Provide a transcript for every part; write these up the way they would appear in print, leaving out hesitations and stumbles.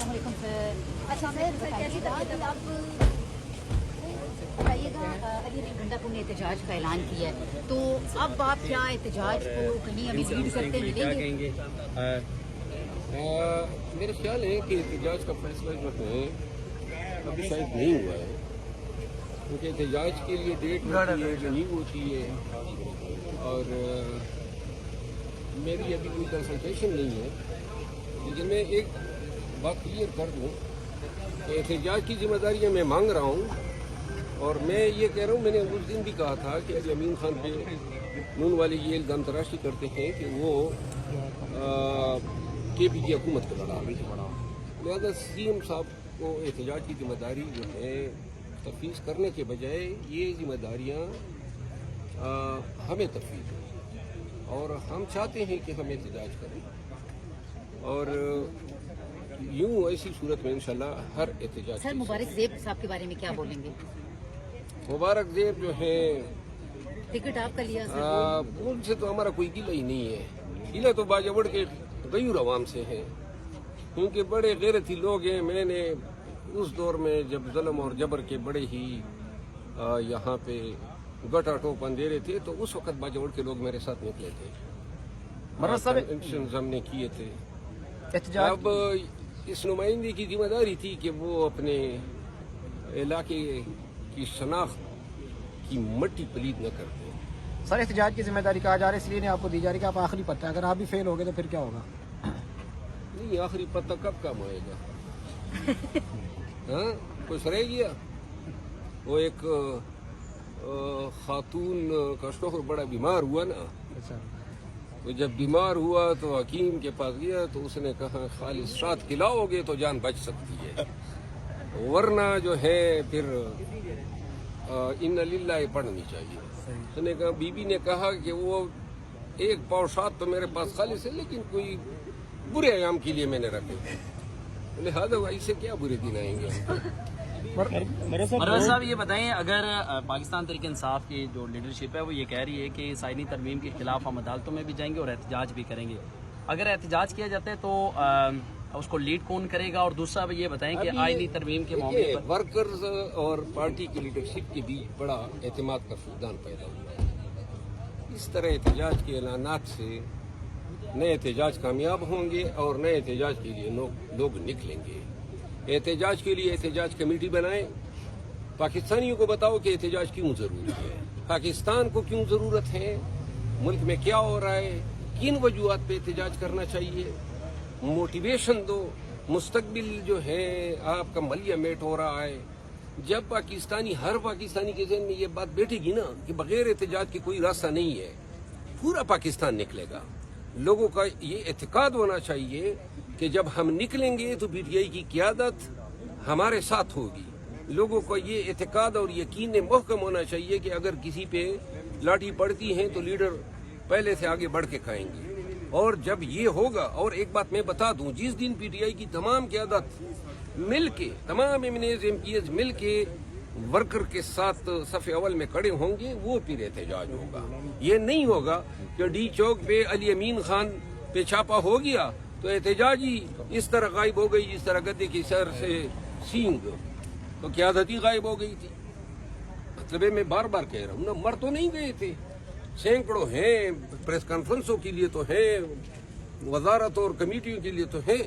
السلام علیکم سر. اچھا سر بتائیے گا کہ اب بتائیے گا علی رضا گھنٹا پور نے احتجاج کا اعلان کیا ہے تو اب آپ کیا احتجاج کو کہیں ابھی لیڈ کرتے ملیں گے؟ میرا خیال ہے کہ احتجاج کا فیصلہ جو ہے ابھی شاید نہیں ہوا ہے، کیونکہ احتجاج کے لیے ڈیٹ ہوتی ہے جو نہیں ہوتی ہے، اور میری ابھی کوئی کنسلٹیشن نہیں ہے. لیکن میں ایک بات کلیئر کر دوں کہ احتجاج کی ذمہ داریاں میں مانگ رہا ہوں، اور میں یہ کہہ رہا ہوں، میں نے اس دن بھی کہا تھا کہ علی امین خان پہ نون والے یہ الزام تراشی کرتے ہیں کہ وہ کے پی کی حکومت کو لڑا. لہٰذا سی ایم صاحب کو احتجاج کی ذمہ داری جو ہے تفویض کرنے کے بجائے یہ ذمہ داریاں ہمیں تفویض ہیں، اور ہم چاہتے ہیں کہ ہم احتجاج کریں، اور یوں ایسی صورت میں انشاءاللہ ہر احتجاج. سر مبارک زیب صاحب کے بارے میں کیا بولیں گے؟ مبارک زیب جو ہے ٹکٹ آپ کا لیا سر؟ ان سے تو ہمارا کوئی گلہ ہی نہیں ہے. گلہ تو باجوڑ کے غیور عوام سے ہے، کیونکہ بڑے غیرتی لوگ ہیں. میں نے اس دور میں جب ظلم اور جبر کے بڑے ہی یہاں پہ گٹا ٹوپ اندھیرے تھے تو اس وقت باجوڑ کے لوگ میرے ساتھ نکلے تھے، ہم نے کیے تھے. اب اس نمائندے کی ذمہ داری تھی کہ وہ اپنے علاقے کی شناخت کی مٹی پلید نہ کرتے. سر احتجاج کی ذمہ داری کہا جا رہا ہے، اس لیے آپ کو دی جا رہی ہے کہ آپ آخری پتہ ہے، اگر آپ بھی فیل ہو گئے تو پھر کیا ہوگا؟ نہیں، آخری پتہ کب کام آئے گا؟ ہاں کچھ رہ گیا؟ وہ ایک خاتون کا شوہر بڑا بیمار ہوا نا، تو جب بیمار ہوا تو حکیم کے پاس گیا تو اس نے کہا خالص شاد کھلاؤ گے تو جان بچ سکتی ہے، ورنہ جو ہے پھر ان للہ پڑھنی چاہیے. اس نے کہا، بی بی نے کہا کہ وہ ایک پاؤ شاد تو میرے پاس خالص ہے، لیکن کوئی برے ایام کے لیے میں نے رکھے، لہٰذا اسے کیا برے دن آئیں گے. مروز صاحب یہ بتائیں، اگر پاکستان تحریک انصاف کی جو لیڈرشپ ہے وہ یہ کہہ رہی ہے کہ آئینی ترمیم کے خلاف ہم عدالتوں میں بھی جائیں گے اور احتجاج بھی کریں گے، اگر احتجاج کیا جاتا ہے تو اس کو لیڈ کون کرے گا؟ اور دوسرا یہ بتائیں کہ آئینی ترمیم کے معاملے پر ورکرز اور پارٹی کی لیڈرشپ کے بیچ بڑا اعتماد کا فقدان پیدا ہوا ہے. اس طرح احتجاج کے اعلانات سے نئے احتجاج کامیاب ہوں گے اور نئے احتجاج کے لیے لوگ نکلیں گے. احتجاج کے لیے احتجاج کمیٹی بنائیں، پاکستانیوں کو بتاؤ کہ احتجاج کیوں ضروری ہے، پاکستان کو کیوں ضرورت ہے، ملک میں کیا ہو رہا ہے، کن وجوہات پہ احتجاج کرنا چاہیے. موٹیویشن دو. مستقبل جو ہے آپ کا ملیہ میٹ ہو رہا ہے. جب ہر پاکستانی کے ذہن میں یہ بات بیٹھے گی نا کہ بغیر احتجاج کی کوئی راستہ نہیں ہے، پورا پاکستان نکلے گا. لوگوں کا یہ اعتقاد ہونا چاہیے کہ جب ہم نکلیں گے تو پی ٹی آئی کی قیادت ہمارے ساتھ ہوگی. لوگوں کو یہ اعتقاد اور یقین محکم ہونا چاہیے کہ اگر کسی پہ لاٹھی پڑتی ہیں تو لیڈر پہلے سے آگے بڑھ کے کھائیں گے. اور جب یہ ہوگا، اور ایک بات میں بتا دوں، جس دن پی ٹی آئی کی تمام قیادت مل کے، تمام ایم پی ایز مل کے ورکر کے ساتھ صف اول میں کھڑے ہوں گے، وہ پھر احتجاج ہوگا. یہ نہیں ہوگا کہ ڈی چوک پہ علی امین خان پہ چھاپا ہو گیا تو احتجاج ہی اس طرح غائب ہو گئی جس طرح گدے کی سر سے سینگ، تو قیادت ہی غائب ہو گئی تھی. مطلب میں بار بار کہہ رہا ہوں نا، مر تو نہیں گئے تھے، سینکڑوں ہیں، پریس کانفرنسوں کے لیے تو ہیں، وزارت اور کمیٹیوں کے لیے تو ہیں،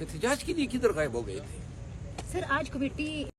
احتجاج کے لیے کدھر غائب ہو گئے تھے؟ سر آج کمیٹی